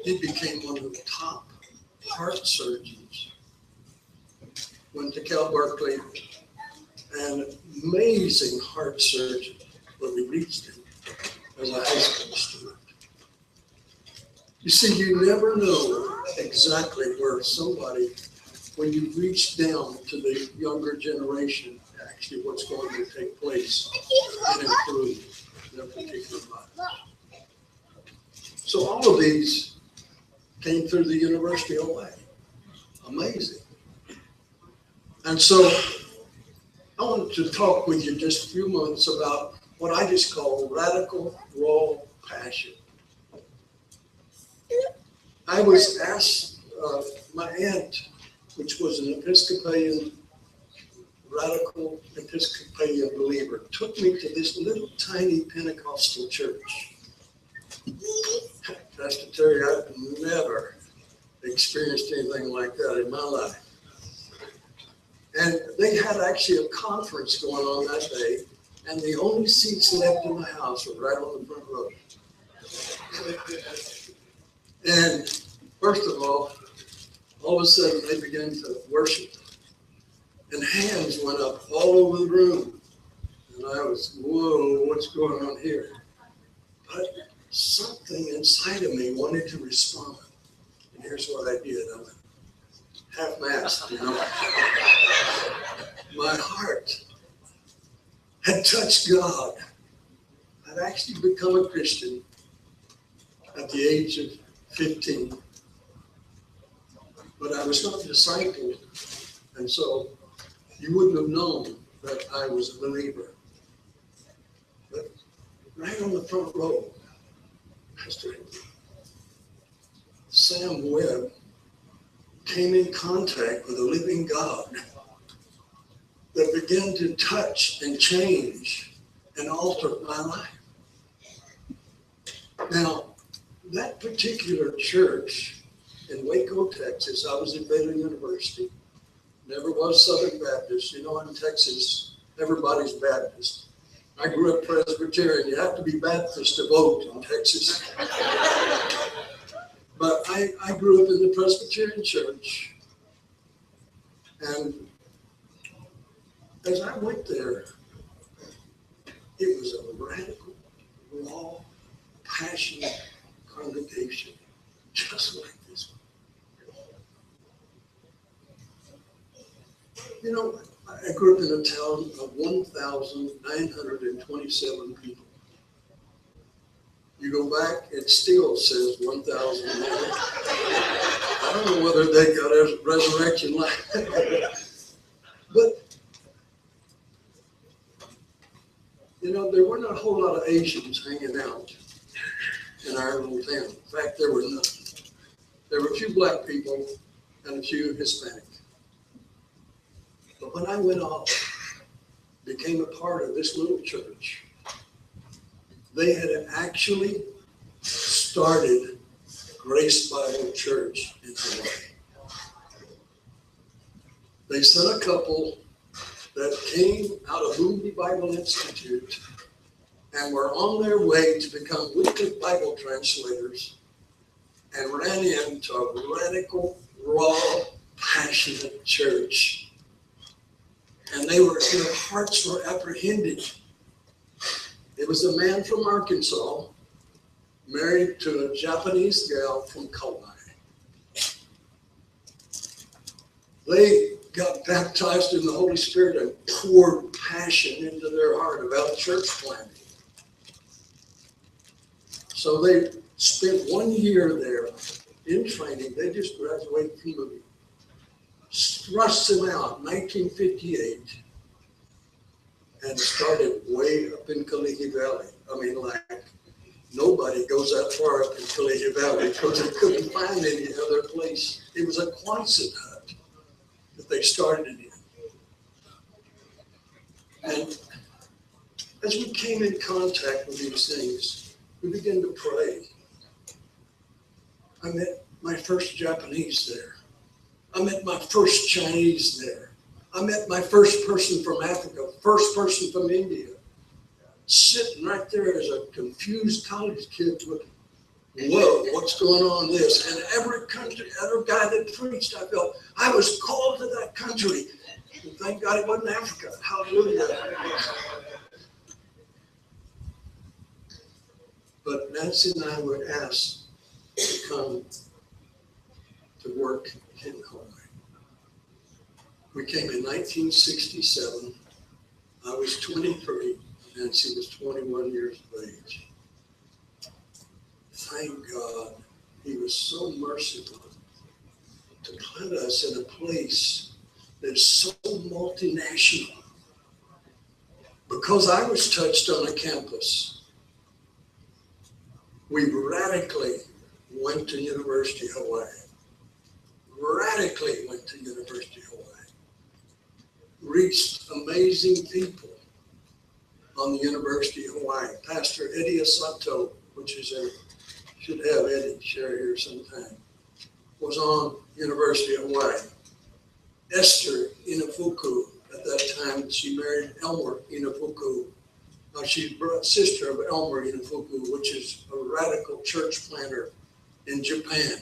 He became one of the top heart surgeons. Went to Cal Berkeley, an amazing heart surgeon when we reached him as a high school student. You see, you never know exactly where somebody, when you reach down to the younger generation, actually what's going to take place and improve their particular life. So all of these came through the University of Webb. Amazing. And so I wanted to talk with you just a few moments about what I just call radical raw passion. I was asked, my aunt, which was an Episcopalian, radical Episcopalian believer, took me to this little tiny Pentecostal church. Pastor Terry, I've never experienced anything like that in my life. And they had actually a conference going on that day, and the only seats left in the house were right on the front row. And first of all of a sudden they began to worship, and hands went up all over the room. And I was, whoa, what's going on here? But something inside of me wanted to respond. And here's what I did. I went half-mast, you know. My heart had touched God. I'd actually become a Christian at the age of 15. But I was not discipled, and so you wouldn't have known that I was a believer. But right on the front row, Pastor Sam Webb came in contact with a living God that began to touch and change and alter my life. Now, that particular church in Waco, Texas, I was at Baylor University, never was Southern Baptist. You know, in Texas, everybody's Baptist. I grew up Presbyterian. You have to be Baptist to vote in Texas. But I grew up in the Presbyterian church. And as I went there, it was a radical, raw, passionate congregation, just like this one. You know, I grew up in a town of 1,927 people. You go back, it still says 1,000. I don't know whether they got a resurrection like that. But, you know, there were not a whole lot of Asians hanging out in our little town. In fact, there were none. There were a few black people and a few Hispanic. But when I went off, became a part of this little church, they had actually started Grace Bible Church in Hawaii. They sent a couple that came out of Moody Bible Institute and were on their way to become Wycliffe Bible translators and ran into a radical, raw, passionate church. And their hearts were apprehended. It was a man from Arkansas, married to a Japanese gal from Kauai. They got baptized in the Holy Spirit and poured passion into their heart about church planting. So they spent 1 year there in training. They just graduated from Moody. Thrust them out in 1958 and started way up in Kalihi Valley. I mean, like, nobody goes that far up in Kalihi Valley because they couldn't find any other place. It was a Quonset hut that they started it in. And as we came in contact with these things, we began to pray. I met my first Japanese there. I met my first Chinese there. I met my first person from Africa, first person from India. Sitting right there as a confused college kid looking, whoa, what what's going on this. And every country, every guy that preached, I felt I was called to that country. And thank God it wasn't Africa. Hallelujah. But Nancy and I were asked to come to work in Hawaii. We came in 1967. I was 23. Nancy was 21 years of age. Thank God he was so merciful to plant us in a place that's so multinational. Because I was touched on a campus, we radically went to University of Hawaii. Radically went to University of Hawaii. Reached amazing people on the University of Hawaii. Pastor Eddie Asato, which is should have Eddie share here sometime, was on University of Hawaii. Esther Inafuku, at that time, she married Elmer Inafuku. She's sister of Elmer Inafuku, which is a radical church planter in Japan.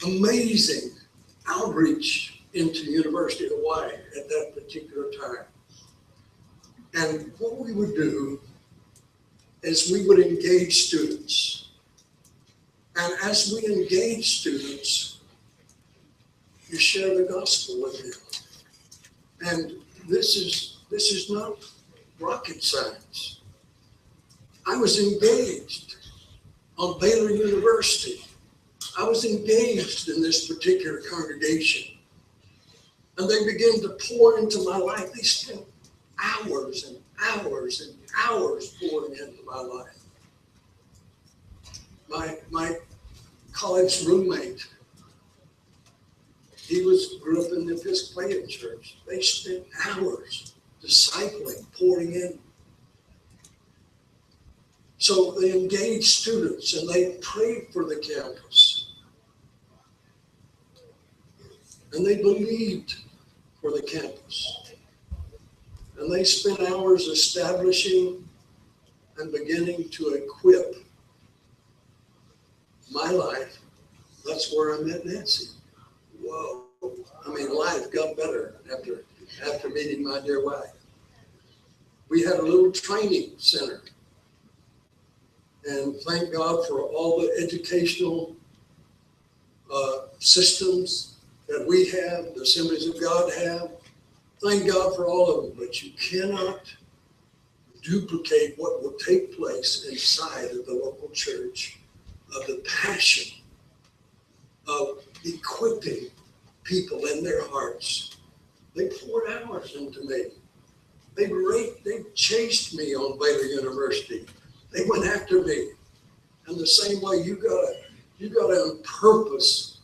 Amazing outreach into University of Hawaii at that particular time. And what we would do is we would engage students. And as we engage students, you share the gospel with them. And this is not rocket science. I was engaged on Baylor University. I was engaged in this particular congregation. And they began to pour into my life. They spent hours and hours and hours pouring into my life. My college roommate, he grew up in the Episcopalian church. They spent hours discipling, pouring in. So they engaged students and they prayed for the campus. And they believed for the campus. And they spent hours establishing and beginning to equip my life. That's where I met Nancy. Whoa. I mean, life got better after meeting my dear wife. We had a little training center. And thank God for all the educational systems that we have, the Assemblies of God have. Thank God for all of them, but you cannot duplicate what will take place inside of the local church, of the passion of equipping people in their hearts. They poured hours into me. They chased me on Baylor University. They went after me. And the same way you gotta on purpose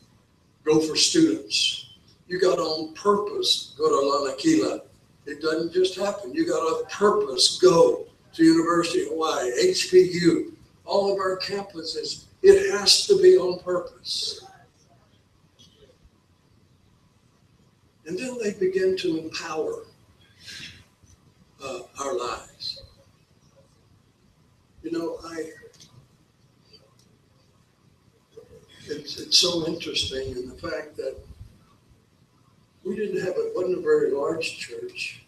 go for students. You gotta on purpose go to Lanakila. It doesn't just happen. You gotta on purpose go to University of Hawaii, HPU, all of our campuses. It has to be on purpose. And then they begin to empower our lives. You know, it's so interesting in the fact that wasn't a very large church,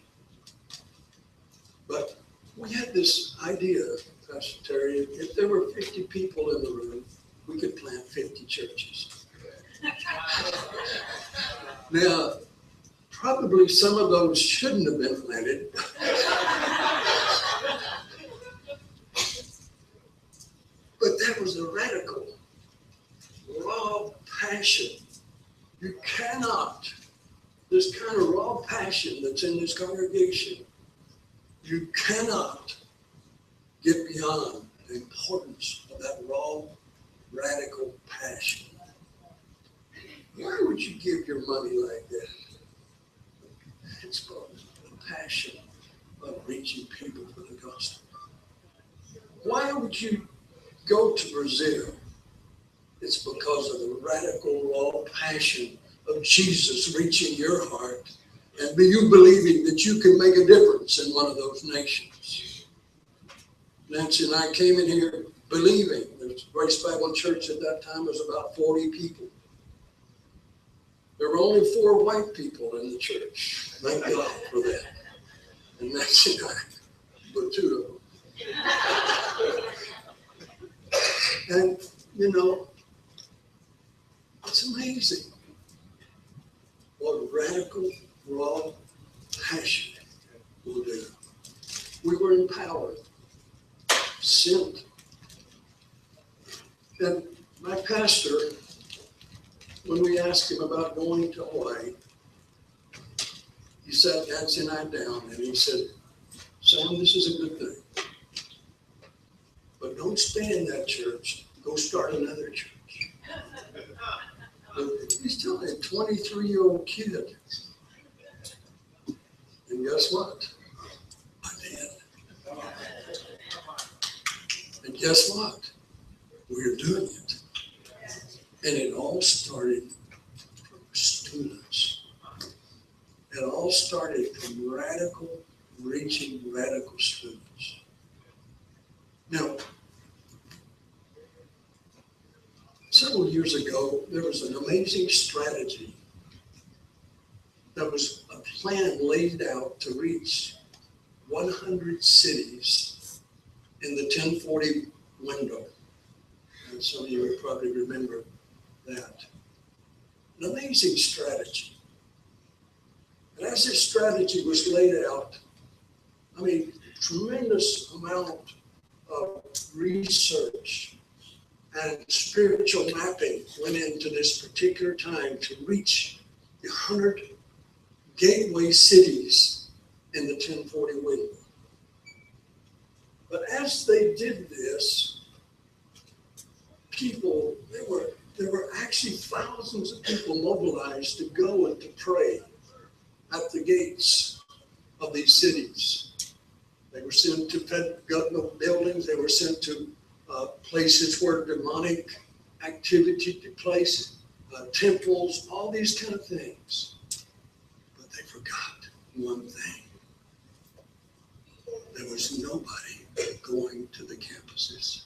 but we had this idea, Pastor Terry, if there were 50 people in the room, we could plant 50 churches. Now, probably some of those shouldn't have been planted. But that was a radical, raw passion. You cannot, this kind of raw passion that's in this congregation, you cannot get beyond the importance of that raw, radical passion. Why would you give your money like that? It's because of the passion of reaching people for the gospel. Why would you go to Brazil? It's because of the radical, raw passion of Jesus reaching your heart and you believing that you can make a difference in one of those nations. Nancy and I came in here believing there's The Grace Bible Church at that time was about 40 people. There were only 4 white people in the church. Thank God for that. And Nancy and I were 2 of them. And, you know, it's amazing what radical, raw passion will do. We were empowered, sent. And my pastor, when we asked him about going to Hawaii, he sat Nancy and I down and he said, Sam, this is a good thing. But don't stay in that church. Go start another church. He's telling a 23-year-old kid. And guess what? I did. And guess what? We're doing it. And it all started from students. It all started from reaching radical students. Now, several years ago, there was an amazing strategy. That was a plan laid out to reach 100 cities in the 1040 window. And some of you will probably remember that. An amazing strategy. And as this strategy was laid out, I mean, tremendous amount of research and spiritual mapping went into this particular time to reach the 100 gateway cities in the 1040 window. But as they did this, there were actually thousands of people mobilized to go and to pray at the gates of these cities. They were sent to government buildings. They were sent to places where demonic activity took place, temples, all these kind of things. But they forgot one thing. There was nobody going to the campuses.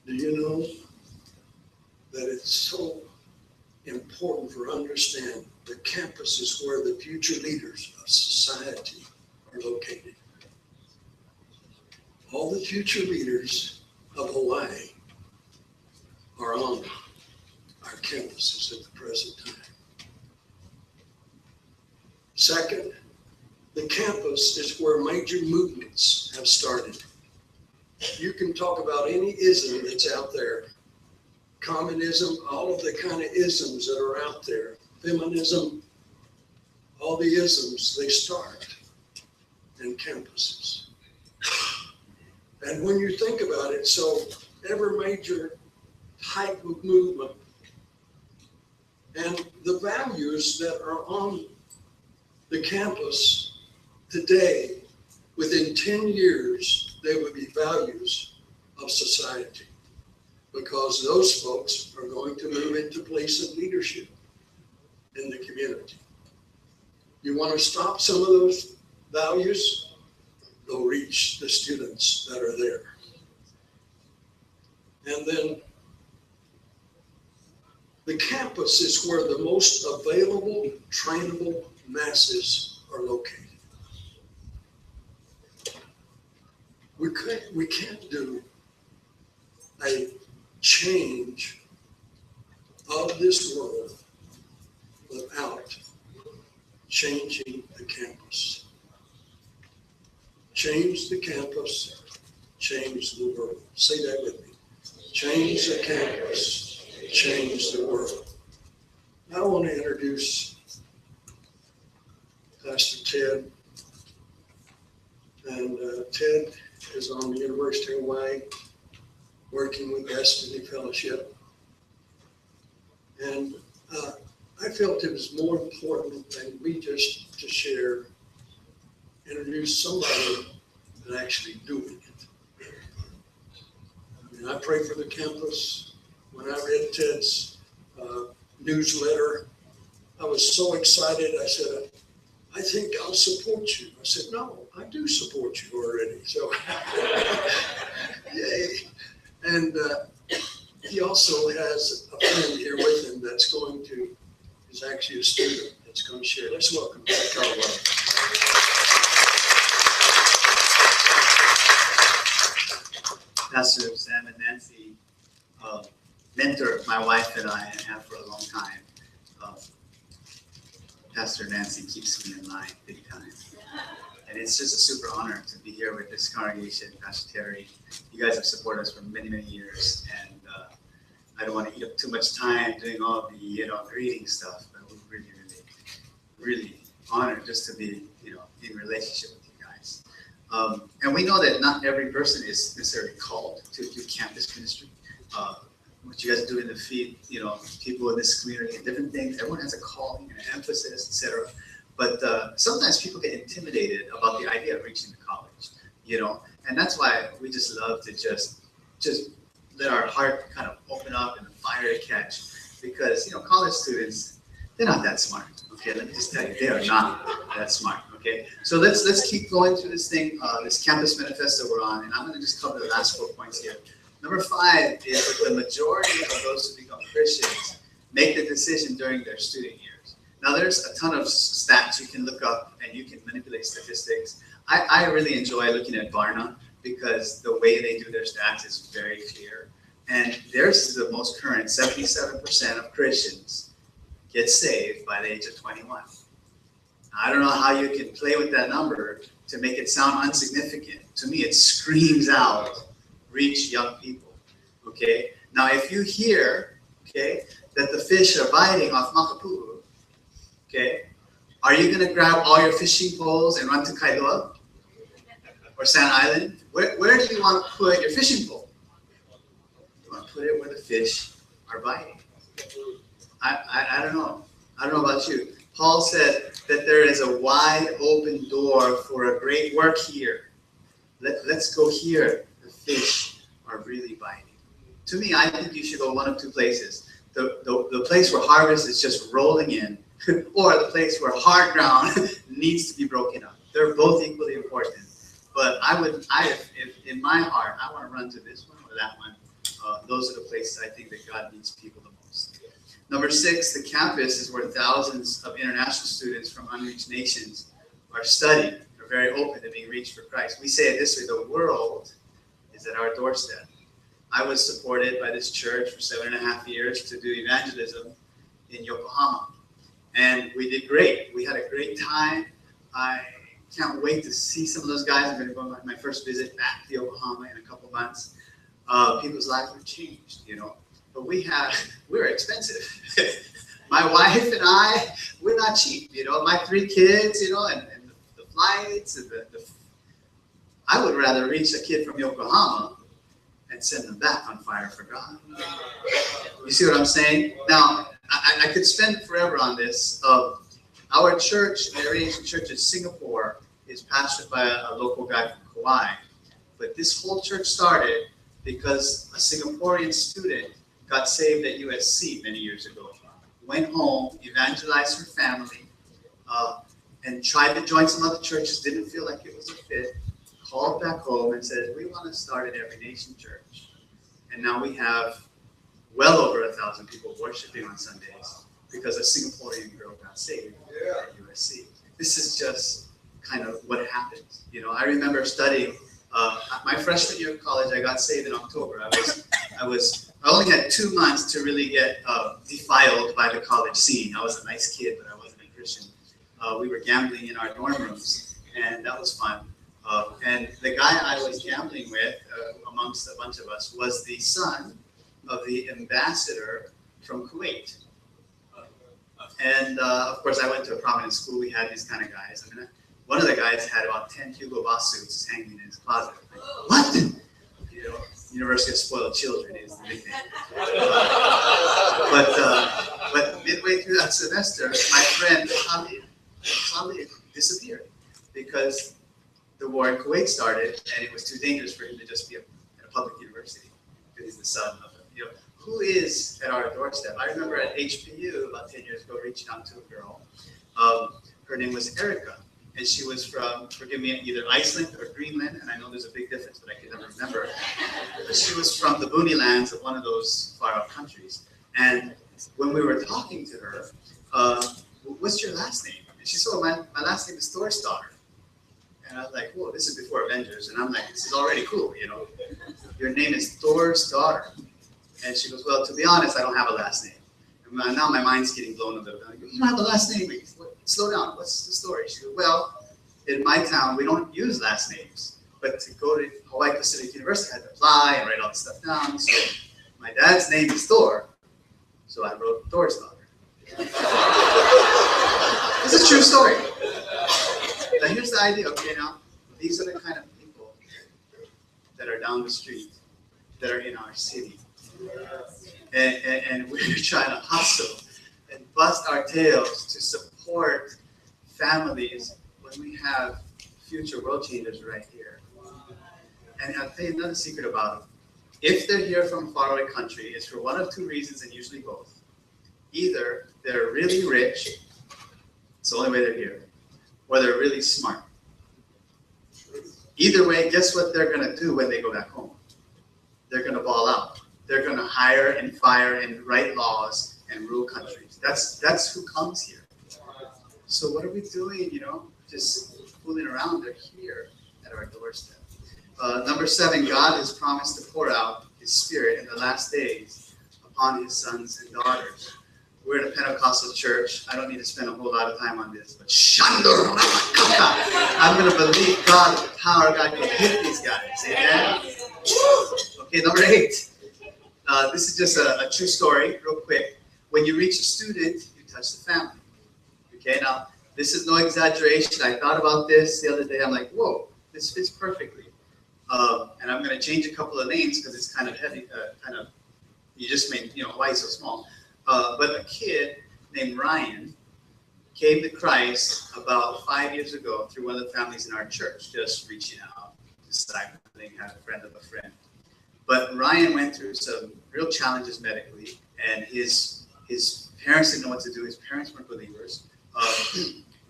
Do you know that it's so important for understand the campus is where the future leaders of society are located. All the future leaders of Hawaii are on our campuses at the present time. Second, the campus is where major movements have started. You can talk about any ism that's out there. Communism, all of the kind of isms that are out there. Feminism, all the isms, they start in campuses. And when you think about it, so every major type of movement and the values that are on the campus today, within 10 years, they would be values of society, because those folks are going to move into place of leadership in the community. You want to stop some of those values? Go reach the students that are there. And then the campus is where the most available, trainable masses are located. We can't do a change of this world without changing the campus. Change the campus, change the world. Say that with me. Change the campus, change the world. I want to introduce Pastor Ted. And Ted is on the University of Hawaii working with Destiny Fellowship. And I felt it was more important than me just to share, introduce somebody and actually doing it. I mean, I pray for the campus. When I read Ted's newsletter, I was so excited. I said, I think I'll support you. I said, no, I do support you already. So And he also has a friend here with him that's is actually a student that's going to share. Let's welcome Carl Webb. Pastor Sam and Nancy mentor my wife and I and have for a long time. Pastor Nancy keeps me in line big time. And it's just a super honor to be here with this congregation, Pastor Terry. You guys have supported us for many, many years. And I don't want to eat up too much time doing all the, greeting stuff, but we're really, really honored just to be, in relationship with you guys. And we know that not every person is necessarily called to do campus ministry. What you guys do in the feed, people in this community and different things. Everyone has a calling and an emphasis, etc. But sometimes people get intimidated about the idea of reaching the college, and that's why we just love to just let our heart kind of open up and the fire to catch, because college students, they're not that smart. Okay, let me just tell you, they are not that smart. Okay, so let's keep going through this thing, this campus manifesto we're on, and I'm going to just cover the last 4 points here. Number 5 is that the majority of those who become Christians make the decision during their student years. Now, there's a ton of stats you can look up, and you can manipulate statistics. I really enjoy looking at Barna because the way they do their stats is very clear. And theirs is the most current. 77% of Christians get saved by the age of 21. I don't know how you can play with that number to make it sound insignificant. To me, it screams out, reach young people, okay? Now, if you hear, okay, that the fish are biting off Makapu'u, okay, are you going to grab all your fishing poles and run to Kailua or Sand Island? Where do you want to put your fishing pole? You want to put it where the fish are biting. I don't know. I don't know about you. Paul said that there is a wide open door for a great work here. Let's go here. The fish are really biting. To me, I think you should go one of two places. The place where harvest is just rolling in, or the place where hard ground needs to be broken up. They're both equally important. But if in my heart, I want to run to this one or that one. Those are the places I think that God needs people the most. Number 6, the campus is where thousands of international students from unreached nations are studying, are very open to being reached for Christ. We say it this way, the world is at our doorstep. I was supported by this church for 7.5 years to do evangelism in Yokohama. And we did great. We had a great time. I can't wait to see some of those guys. I'm going to go on my first visit back to Yokohama in a couple months. People's lives were changed, But we were expensive. My wife and I, we're not cheap, My 3 kids, and the flights and I would rather reach a kid from Yokohama and send them back on fire for God. You see what I'm saying? Now, I could spend forever on this. Our church, the Asian church in Singapore, is pastored by a local guy from Kauai. But this whole church started because a Singaporean student got saved at USC many years ago. Went home, evangelized her family, and tried to join some other churches, didn't feel like it was a fit, called back home and said, we want to start an Every Nation church. And now we have well over 1,000 people worshiping on Sundays because a Singaporean girl got saved at USC. This is just kind of what happens. I remember studying my freshman year of college. I got saved in October. I only had 2 months to really get defiled by the college scene. I was a nice kid, but I wasn't a Christian. We were gambling in our dorm rooms, and that was fun. And the guy I was gambling with, amongst a bunch of us, was the son of the ambassador from Kuwait. And of course, I went to a prominent school. We had these kind of guys. One of the guys had about 10 Hugo Boss suits hanging in his closet. Like, what? University of Spoiled Children is the nickname. But midway through that semester, my friend Khalid disappeared because the war in Kuwait started, and it was too dangerous for him to just be at a public university because he's the son of who is at our doorstep. I remember at HPU about 10 years ago reaching out to a girl. Her name was Erica, and she was from, forgive me, either Iceland or Greenland, and I know there's a big difference, but I can never remember. She was from the boony lands of one of those far off countries. And when we were talking to her, what's your last name? And she said, well, my last name is Thor's daughter. And I was like, whoa, this is before Avengers. And I'm like, this is already cool, you know. Your name is Thor's daughter. And she goes, well, to be honest, I don't have a last name. And now my mind's getting blown a little bit. I go, you don't have a last name. Slow down. What's the story? She goes, well, in my town, we don't use last names. But to go to Hawaii Pacific University, I had to apply and write all this stuff down. So my dad's name is Thor. So I wrote Thor's daughter. It's a true story. Now here's the idea, okay, now, these are the kind of people that are down the street, that are in our city. And we're trying to hustle and bust our tails to support families when we have future world changers right here. And I'll tell you another secret about them. If they're here from a faraway country, it's for one of two reasons, and usually both. Either they're really rich, it's the only way they're here, or they're really smart. Either way, guess what they're going to do when they go back home? They're going to ball out. They're going to hire and fire and write laws and rule countries. That's who comes here. So what are we doing, you know? Just fooling around. They're here at our doorstep. Number 7, God has promised to pour out His Spirit in the last days upon His sons and daughters. We're in a Pentecostal church. I don't need to spend a whole lot of time on this, but I'm going to believe God, the power of God can hit these guys. Amen? Okay, number 8. This is just a true story, real quick. When you reach a student, you touch the family. Okay, now, this is no exaggeration. I thought about this the other day. I'm like, whoa, this fits perfectly. And I'm going to change a couple of names because it's kind of heavy, you just made, why is so small? But a kid named Ryan came to Christ about 5 years ago through one of the families in our church, just reaching out, discipling, had a friend of a friend. But Ryan went through some real challenges medically, and his parents didn't know what to do. His parents weren't believers.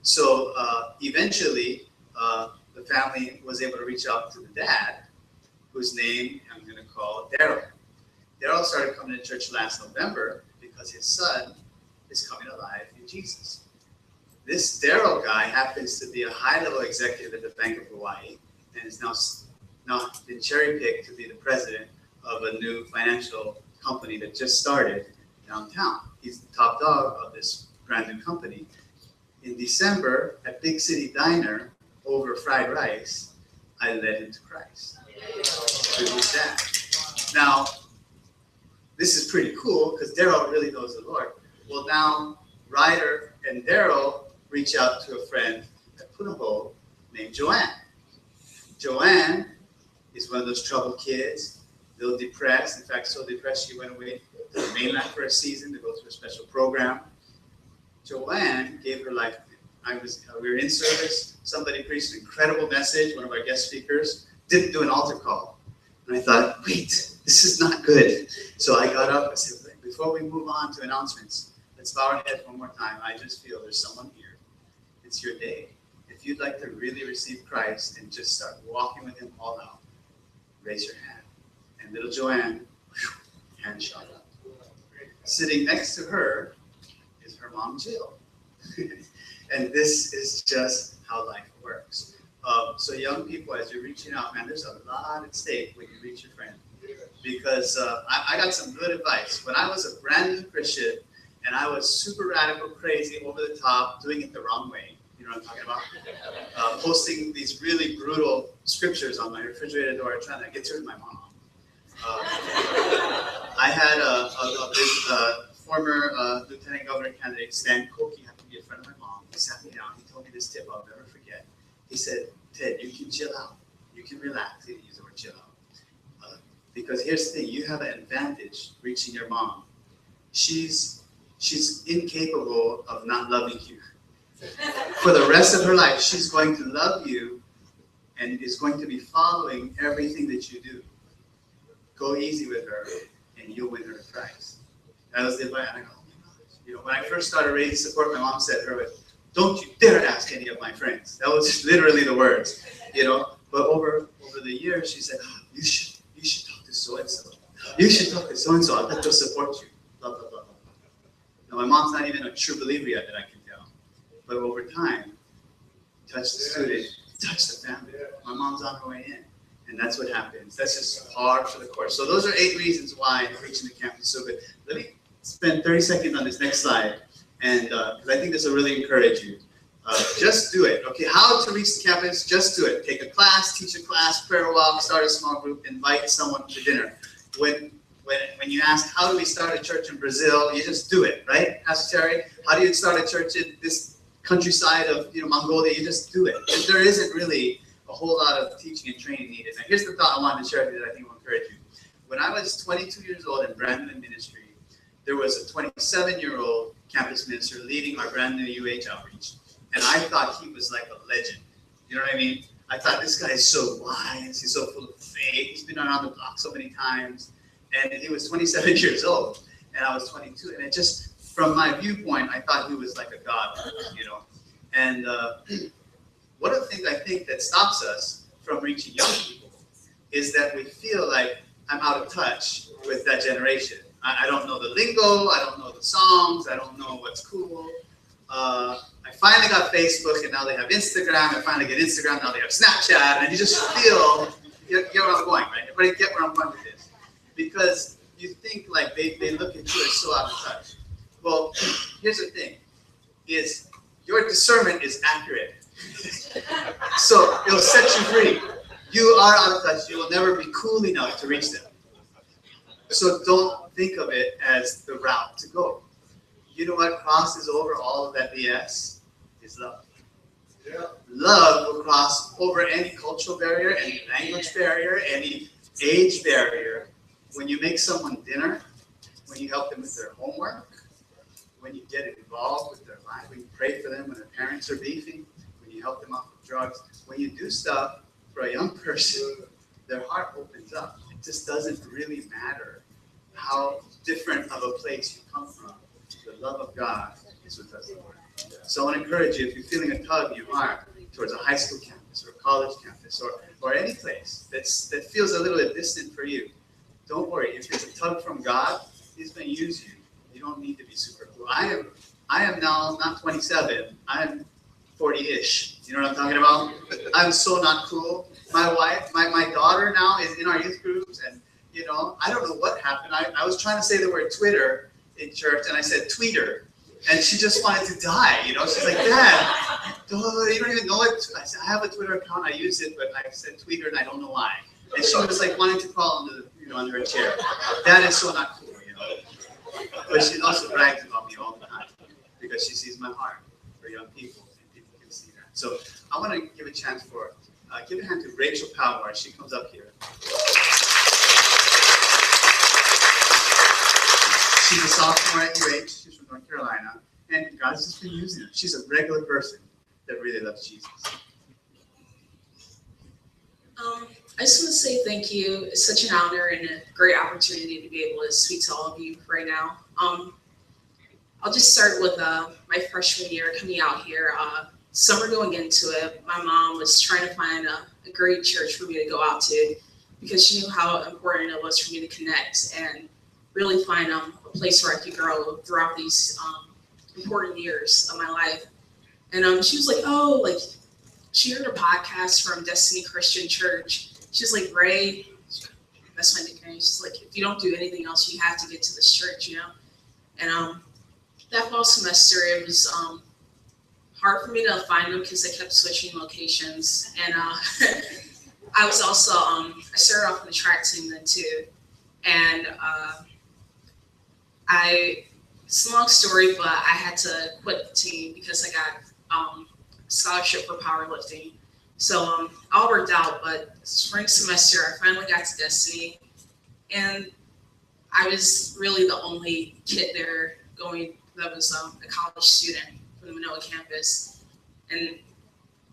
So eventually, the family was able to reach out to the dad, whose name I'm going to call Daryl. Daryl started coming to church last November because his son is coming alive in Jesus. This Daryl guy happens to be a high-level executive at the Bank of Hawaii and is now been cherry-picked to be the president of a new financial company that just started downtown. He's the top dog of this brand new company. In December, at Big City Diner, over fried rice, I led him to Christ. With his dad. Now, this is pretty cool because Daryl really knows the Lord. Well, now Ryder and Daryl reach out to a friend at Punahou named Joanne. Joanne is one of those troubled kids, a little depressed. In fact, so depressed she went away to the mainland for a season to go through a special program. Joanne gave her life. We were in service. Somebody preached an incredible message. One of our guest speakers didn't do an altar call. And I thought, wait, this is not good. So I got up and said, before we move on to announcements, let's bow our heads one more time. I just feel there's someone here. It's your day. If you'd like to really receive Christ and just start walking with Him all out, raise your hand. And little Joanne, hand shot up. Sitting next to her is her mom, Jill. And this is just how life works. So young people, as you're reaching out, man, there's a lot at stake when you reach your friend. Because I got some good advice. When I was a brand new Christian, and I was super radical, crazy, over the top, doing it the wrong way, you know what I'm talking about? Posting these really brutal scriptures on my refrigerator door, trying to get through to my mom. I had a former lieutenant governor candidate, Stan Koki, happened to be a friend of my mom. He sat me down. He told me this tip I'll never forget. He said, Ted, you can chill out. You can relax. He didn't use the word chill out. Because here's the thing. You have an advantage reaching your mom. She's incapable of not loving you. For the rest of her life, she's going to love you and is going to be following everything that you do. Go easy with her, and you'll win her to Christ. That was the advice. And I go, oh my gosh. When I first started raising support, my mom said to her, don't you dare ask any of my friends. That was literally the words, But over the years, she said, oh, you should talk to so You should talk to so-and-so, I bet they'll support you, blah, blah, blah, blah. Now, my mom's not even a true believer yet that I can tell. But over time, touch the student, touch the family. My mom's on her way in. And that's what happens. That's just hard for the course. So those are 8 reasons why reaching the campus is so good. Let me spend 30 seconds on this next slide. And because I think this will really encourage you. Just do it. Okay, how to reach the campus? Just do it. Take a class, teach a class, prayer walk, start a small group, invite someone to dinner. When you ask, how do we start a church in Brazil? You just do it, right, Pastor Terry? How do you start a church in this countryside of Mongolia? You just do it. There isn't really a whole lot of teaching and training needed. Now, here's the thought I wanted to share with you that I think will encourage you. When I was 22 years old in brand new ministry, there was a 27-year-old campus minister leading our brand new UH outreach. And I thought he was like a legend. You know what I mean? I thought this guy is so wise. He's so full of faith. He's been around the block so many times. And he was 27 years old. And I was 22. And it just, from my viewpoint, I thought he was like a god, And one of the things I think that stops us from reaching young people is that we feel like I'm out of touch with that generation. I don't know the lingo. I don't know the songs. I don't know what's cool. I finally got Facebook, and now they have Instagram. I finally get Instagram, now they have Snapchat, and you just feel, you get where I'm going, right? Everybody get where I'm going with this. Because you think like they look at you as so out of touch. Well, here's the thing, is your discernment is accurate. So it'll set you free. You are out of touch. You will never be cool enough to reach them. So don't think of it as the route to go. You know what crosses over all of that BS? Is love. Yeah. Love will cross over any cultural barrier, any language barrier, any age barrier. When you make someone dinner, when you help them with their homework, when you get involved with their life, when you pray for them when their parents are beefing, when you help them off with drugs, when you do stuff for a young person, their heart opens up. It just doesn't really matter how different of a place you come from. The love of God is with us, Lord. So I want to encourage you, if you're feeling a tug in your heart towards a high school campus or a college campus or any place that feels a little bit distant for you, don't worry. If it's a tug from God, He's going to use you. You don't need to be super cool. I am now not 27. I'm 40-ish. You know what I'm talking about? I'm so not cool. My wife, my daughter now is in our youth groups, and I don't know what happened. I was trying to say the word Twitter in church, and I said tweeter, and she just wanted to die. She's like, Dad, you don't even know it. I said, I have a Twitter account, I use it, but I said tweeter, and I don't know why. And she was like wanting to crawl under her chair. That is so not cool, But she also brags about me all the time because she sees my heart for young people, and people can see that. So I want to give a chance for, give a hand to Rachel Powell. She comes up here. She's a sophomore at UH. She's from North Carolina. And God's just been using her. She's a regular person that really loves Jesus. I just want to say thank you. It's such an honor and a great opportunity to be able to speak to all of you right now. I'll just start with my freshman year coming out here. Summer going into it, my mom was trying to find a great church for me to go out to because she knew how important it was for me to connect and really find a place where I could grow throughout these important years of my life. And she was like, oh, like, she heard a podcast from Destiny Christian Church. She's like, Ray, that's my nickname. She's like, if you don't do anything else, you have to get to this church, And that fall semester, it was hard for me to find them because they kept switching locations. And I was also, I started off in the track team then too. And it's a long story, but I had to quit the team because I got scholarship for powerlifting. So all worked out, but spring semester, I finally got to Destiny, and I was really the only kid there that was a college student from the Manoa campus. And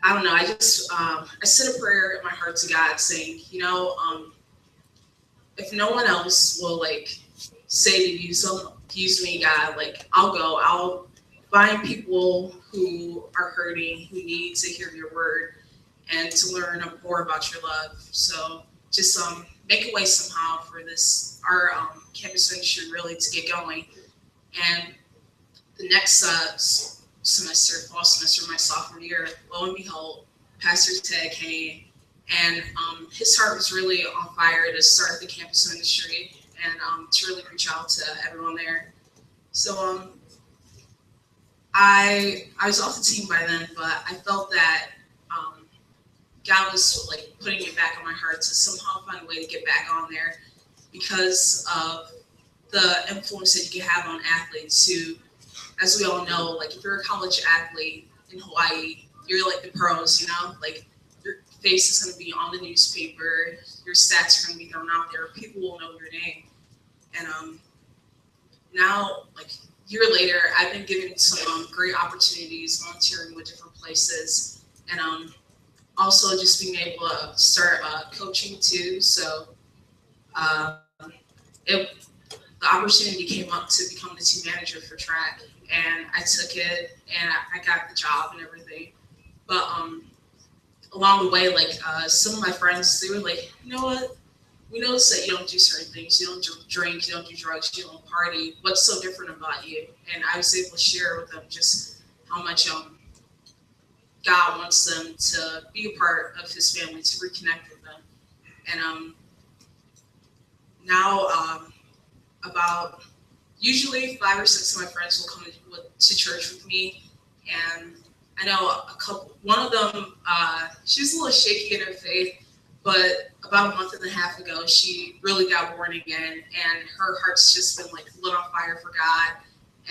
I don't know, I just, I said a prayer in my heart to God saying, if no one else will say to use me, God, I'll go, I'll find people who are hurting, who need to hear your word and to learn more about your love. So just make a way somehow for our campus ministry really to get going. And the next semester, fall semester, my sophomore year, lo and behold, Pastor Ted came, and his heart was really on fire to start the campus ministry and to really reach out to everyone there. So I was off the team by then, but I felt that God was like putting it back on my heart to somehow find a way to get back on there because of the influence that you can have on athletes who, as we all know, like if you're a college athlete in Hawaii, you're like the pros, you know, like your face is going to be on the newspaper, your stats are going to be thrown out there, people will know your name. And now, like a year later, I've been given some great opportunities volunteering with different places, and also just being able to start coaching too. So the opportunity came up to become the team manager for track, and I took it, and I got the job and everything. But along the way, like some of my friends, they were like, you know what? We noticed that you don't do certain things. You don't drink, you don't do drugs, you don't party. What's so different about you? And I was able to share with them just how much God wants them to be a part of His family, to reconnect with them. And now, about usually 5 or 6 of my friends will come to church with me, and I know one of them, she was a little shaky in her faith, but about a month and a half ago, she really got born again, and her heart's just been like lit on fire for God.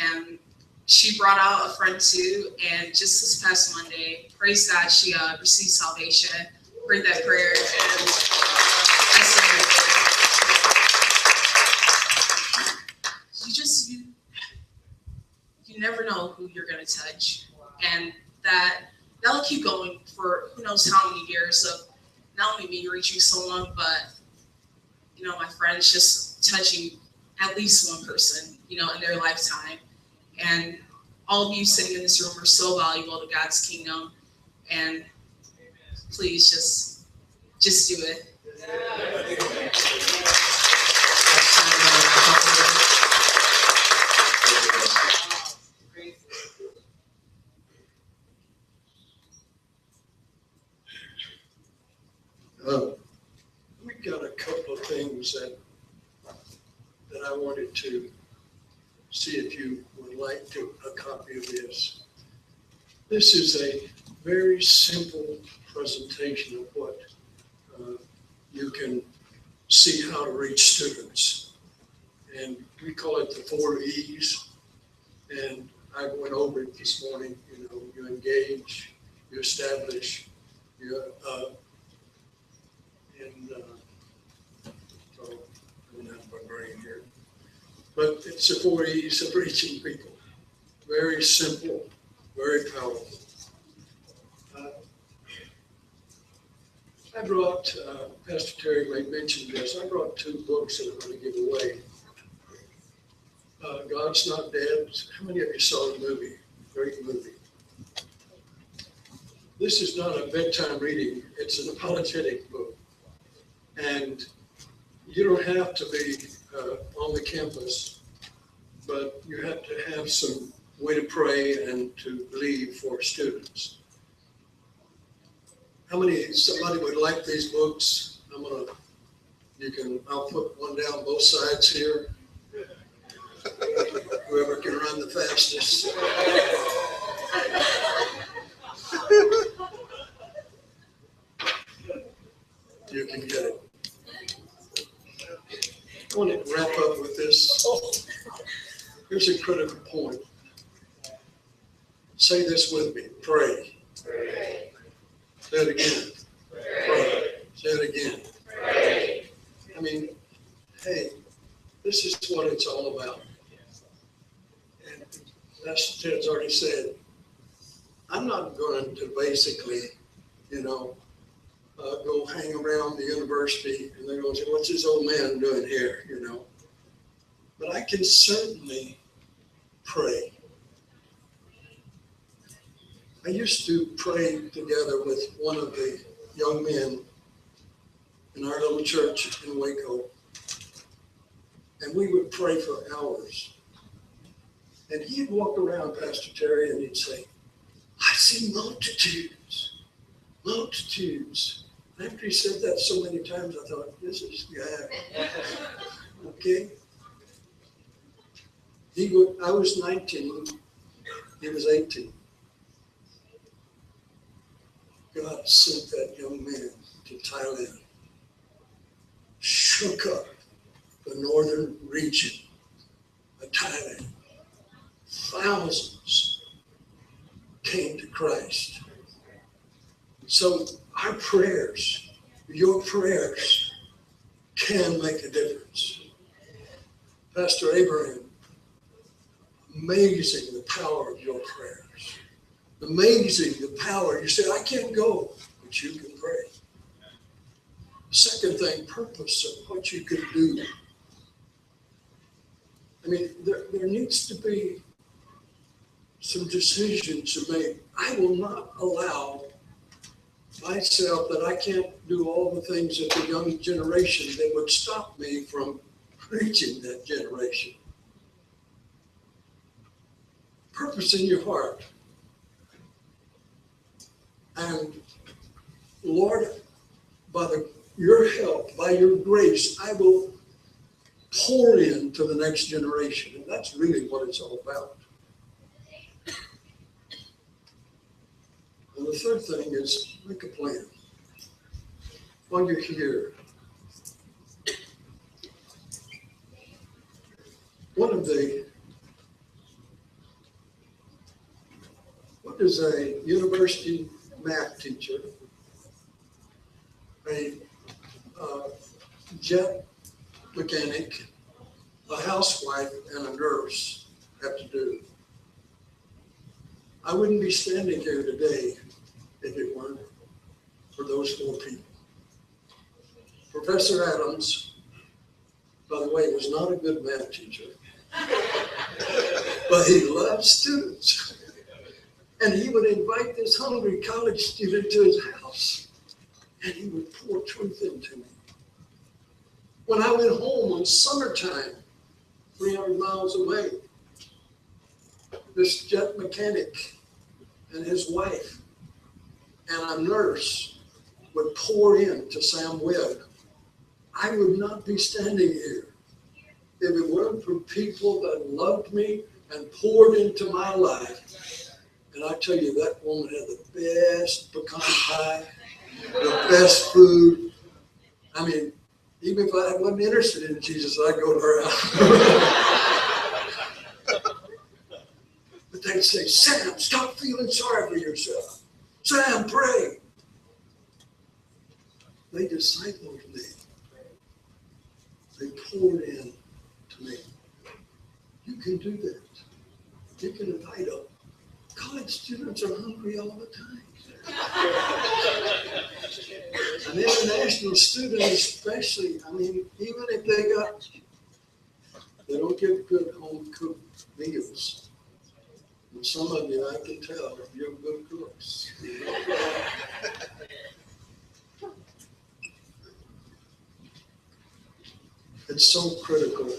And she brought out a friend too, and just this past Monday, praise God, she received salvation. Prayed that prayer, and I said, you never know who you're gonna touch, and that'll keep going for who knows how many years of not only me reaching someone, but you know, my friends just touching at least one person, you know, in their lifetime. And all of you sitting in this room are so valuable to God's kingdom. And please just do it. We got a couple of things that I wanted to see if you would like a copy of this. This is a very simple presentation of what you can see how to reach students. And we call it the 4 E's. And I went over it this morning. You know, you engage, you establish, you I'm not my brain here. But it's the 4 E's of reaching people. Very simple, very powerful. I brought, Pastor Terry may mention this, I brought 2 books that I'm going to give away. God's Not Dead. How many of you saw the movie? Great movie. This is not a bedtime reading. It's an apologetic book. And you don't have to be on the campus, but you have to have some way to pray and to believe for students. Somebody would like these books? I'll put one down both sides here. Whoever can run the fastest. You can get it. I want to wrap up with this. Here's a critical point. Say this with me. Pray. Pray. Say it again. Pray. Say it again. Pray. I mean, hey, this is what it's all about. And Pastor Ted's already said, I'm not going to basically, go hang around the university and they're going to say, what's this old man doing here, But I can certainly pray. I used to pray together with one of the young men in our little church in Waco. And we would pray for hours. And he'd walk around, Pastor Terry, and he'd say, I see multitudes, multitudes. And after he said that so many times, I thought, this is God. Okay? I was 19, he was 18. God sent that young man to Thailand, shook up the northern region of Thailand. Thousands came to Christ. So our prayers, your prayers, can make a difference. Pastor Abraham, amazing the power of your prayers. Amazing the power. You say, I can't go, but you can pray. Second thing, purpose of what you can do. I mean, there needs to be some decisions to make. I will not allow myself that I can't do all the things of the young generation that would stop me from reaching that generation. Purpose in your heart. And Lord, by your help, by your grace, I will pour into the next generation. And that's really what it's all about. And the third thing is make a plan. While you're here, what is a university math teacher, a jet mechanic, a housewife, and a nurse have to do? I wouldn't be standing here today if it weren't for those four people. Professor Adams, by the way, was not a good math teacher, but he loved students. And he would invite this hungry college student to his house, and he would pour truth into me. When I went home on summertime, 300 miles away, this jet mechanic and his wife and a nurse would pour into Sam Webb. I would not be standing here if it weren't for people that loved me and poured into my life. And I tell you, that woman had the best pecan pie, the best food. I mean, even if I wasn't interested in Jesus, I'd go to her house. But they'd say, Sam, stop feeling sorry for yourself. Sam, pray. They discipled me. They poured in to me. You can do that. You can invite them. College students are hungry all the time. An international student especially, I mean, even if they don't get good home cooked meals. And some of you, I can tell, you're good cooks. It's so critical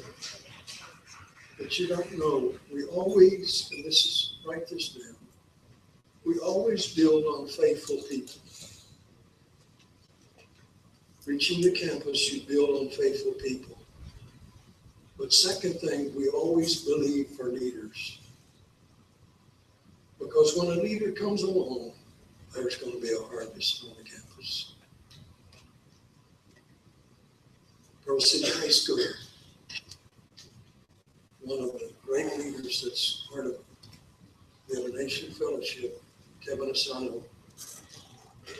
that you don't know. We always, and this is, write this down, we always build on faithful people. Reaching the campus, you build on faithful people. But second thing, we always believe for leaders. Because when a leader comes along, there's going to be a harvest on the campus. Pearl City High School, one of the great leaders that's part of the Other Nation Fellowship, Kevin Asano,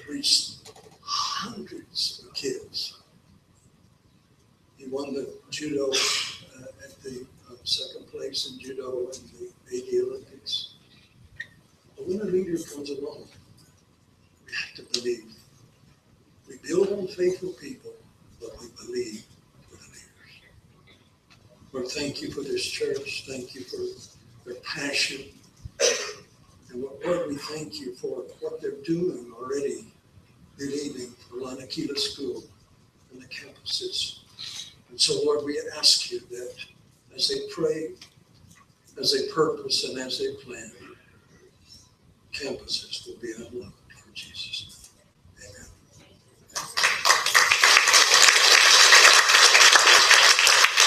reached hundreds of kids. He won the judo at the second place in judo in the 80 Olympics. But when a leader comes along, we have to believe. We build on faithful people, but we believe for the leaders. Lord, thank you for this church. Thank you for their passion. And Lord, we thank you for what they're doing already, believing for Lanakila School and the campuses. And so, Lord, we ask you that as they pray, as they purpose, and as they plan, campuses will be unlocked for Jesus. Amen.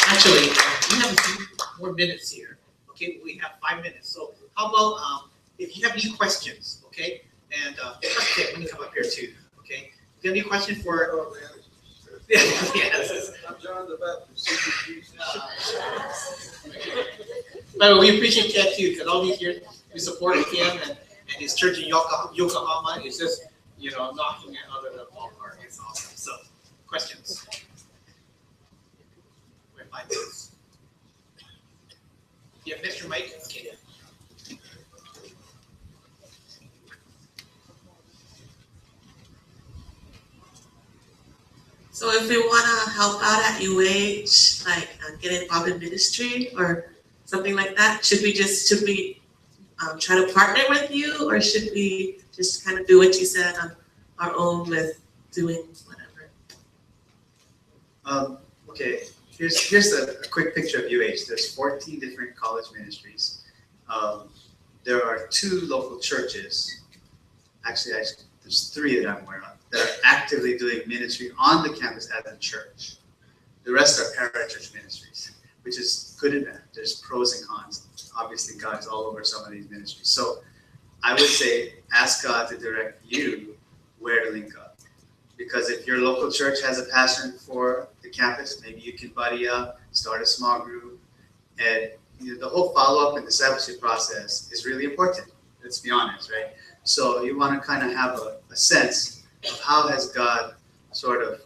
Actually, we have a few more minutes here. Okay, we have 5 minutes. So how about if you have any questions, okay? And okay, let me come up here too. Okay, if you have any question for yes. I'm John the Baptist. But we appreciate that too, because all these years we supported him and his church in Yokohama is just, knocking it out of the ballpark. It's awesome. So, questions? We have 5 minutes. Yeah, Mr. Mike? Okay. So if we want to help out at UH, like get involved in ministry or something like that, should we try to partner with you, or should we just kind of do what you said on our own with doing whatever? Okay, here's a quick picture of UH. There's 14 different college ministries. There are 2 local churches. Actually, there's 3 that I'm aware of that are actively doing ministry on the campus as a church. The rest are parachurch ministries, which is good and bad. There's pros and cons. Obviously, God is all over some of these ministries. So I would say ask God to direct you where to link up. Because if your local church has a passion for the campus, maybe you can buddy up, start a small group. And the whole follow-up and discipleship process is really important. Let's be honest, right? So you want to kind of have a sense of how has God sort of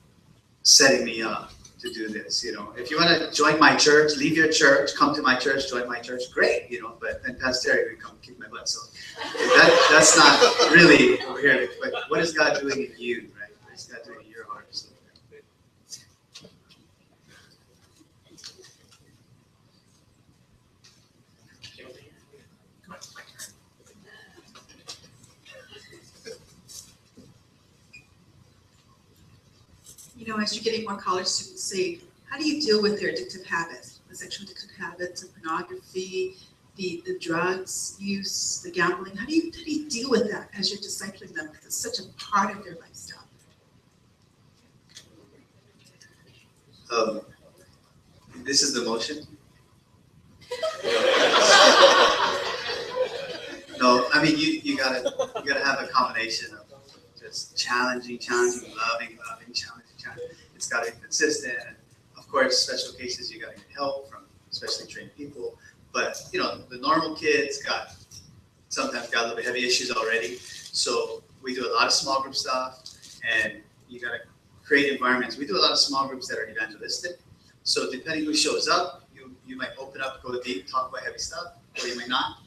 setting me up to do this. If you want to join my church, leave your church, come to my church, join my church, great, but then Pastor Terry would come kick my butt. So that's not really over here. But what is God doing in you, right? What is God doing in your heart? So, As you're getting more college students saved, how do you deal with their addictive habits, the sexual addictive habits, the pornography, the drugs use, the gambling? How do you deal with that as you're discipling them? Because it's such a part of their lifestyle. This is the motion. No, I mean you gotta have a combination of just challenging, loving, challenging. It's got to be consistent. And of course, special cases, you got to get help from specially trained people. But, the normal kids sometimes got a little bit heavy issues already. So we do a lot of small group stuff, and you got to create environments. We do a lot of small groups that are evangelistic. So depending who shows up, you might open up, go deep, talk about heavy stuff, or you might not.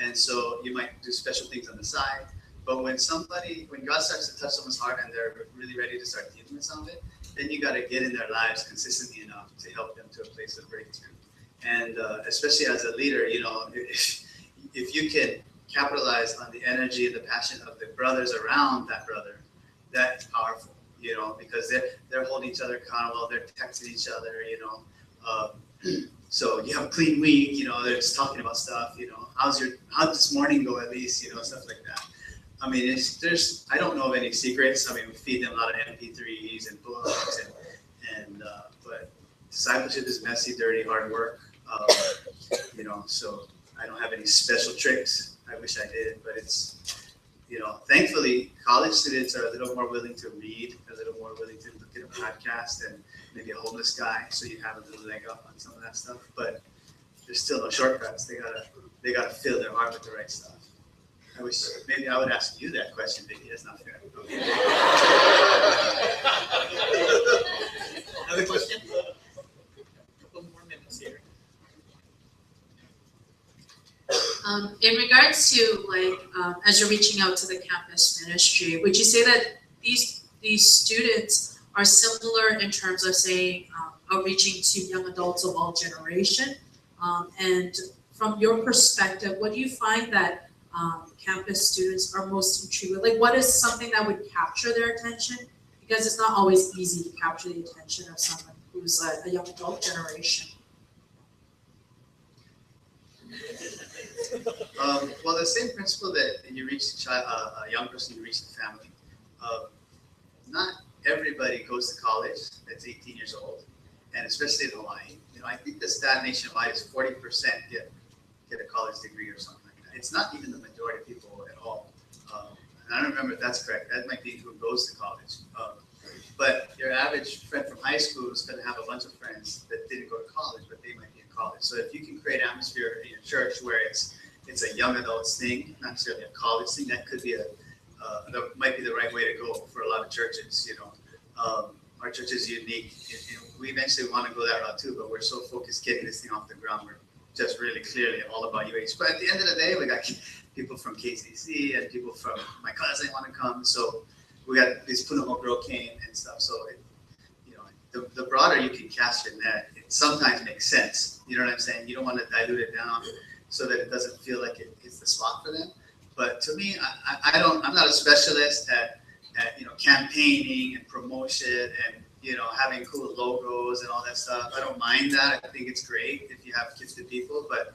And so you might do special things on the side. But when God starts to touch someone's heart and they're really ready to start dealing with some of it, then you got to get in their lives consistently enough to help them to a place of breakthrough. And especially as a leader, if you can capitalize on the energy and the passion of the brothers around that brother, that's powerful, because they're holding each other accountable, they're texting each other, so you have a clean week, they're just talking about stuff, how'd this morning go at least, stuff like that. I mean, I don't know of any secrets. I mean, we feed them a lot of MP3s and books, but discipleship is messy, dirty, hard work. So I don't have any special tricks. I wish I did, but it's, thankfully, college students are a little more willing to read, a little more willing to look at a podcast and maybe a homeless guy, so you have a little leg up on some of that stuff. But there's still no shortcuts. They gotta fill their heart with the right stuff. I wish maybe I would ask you that question, Vicky. That's not fair. Okay. Another question? A couple more minutes here. In regards to as you're reaching out to the campus ministry, would you say that these students are similar in terms of saying outreaching to young adults of all generation? And from your perspective, what do you find that campus students are most intrigued with? Like, what is something that would capture their attention? because it's not always easy to capture the attention of someone who's a young adult generation. Well, the same principle that you reach a young person, you reach the family. Not everybody goes to college that's 18 years old, and especially in Hawaii. You know, I think the stat nationwide is 40% get a college degree or something like that. It's not even the majority of people at all. And I don't remember if that's correct. That might be who goes to college. But your average friend from high school is going to have a bunch of friends that didn't go to college, but they might be in college. So if you can create an atmosphere in your church where it's a young adults thing, not necessarily a college thing, that could be that might be the right way to go for a lot of churches. You know, our church is unique. We eventually want to go that route too, but we're so focused getting this thing off the ground. We're just really clearly all about UH. But at the end of the day, we got people from KCC and people from my cousin want to come. So we got this Punahou Girl came and stuff. So, you know, the broader you can cast your net, it sometimes makes sense. You know what I'm saying? You don't want to dilute it down so that it doesn't feel like it's the spot for them. But to me, I'm not a specialist at you know, campaigning and promotion and, you know, having cool logos and all that stuff. I don't mind that. I think it's great if you have gifted people, but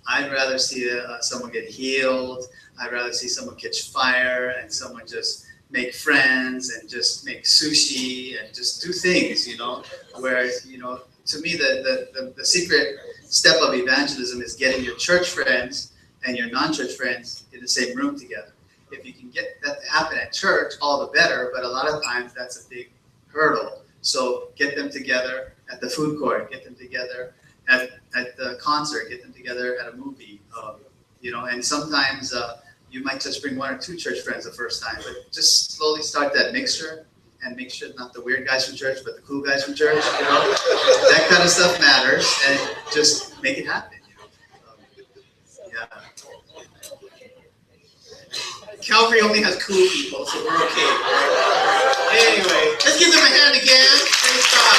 I'd rather see someone get healed. I'd rather see someone catch fire and someone just make friends and just make sushi and just do things, you know. Whereas, you know, to me, the secret step of evangelism is getting your church friends and your non-church friends in the same room together. If you can get that to happen at church, all the better, but a lot of times that's a big hurdle. So get them together at the food court, get them together at the concert, get them together at a movie, you know, and sometimes you might just bring one or two church friends the first time, but just slowly start that mixture and make sure not the weird guys from church, but the cool guys from church, you know, that kind of stuff matters, and just make it happen, you know. Yeah. Calvary only has cool people, so we're okay. Anyway, let's give them a hand again. Praise God.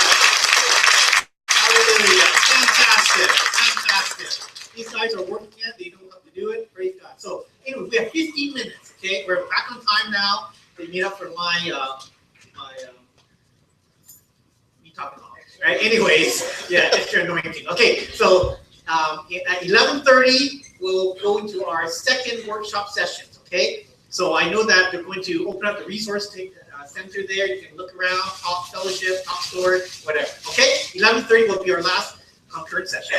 Hallelujah. Fantastic. Fantastic. These guys are working it. They know how to do it. Praise God. So, anyway, we have 15 minutes, okay? We're back on time now. They made up for my me talking about, right? Anyways, yeah, extra anointing. Okay, so at 11:30, we'll go into our second workshop sessions, okay? So I know that they're going to open up the resource center there. You can look around, talk fellowship, talk storage, whatever. Okay, 11:30 will be our last concurrent session.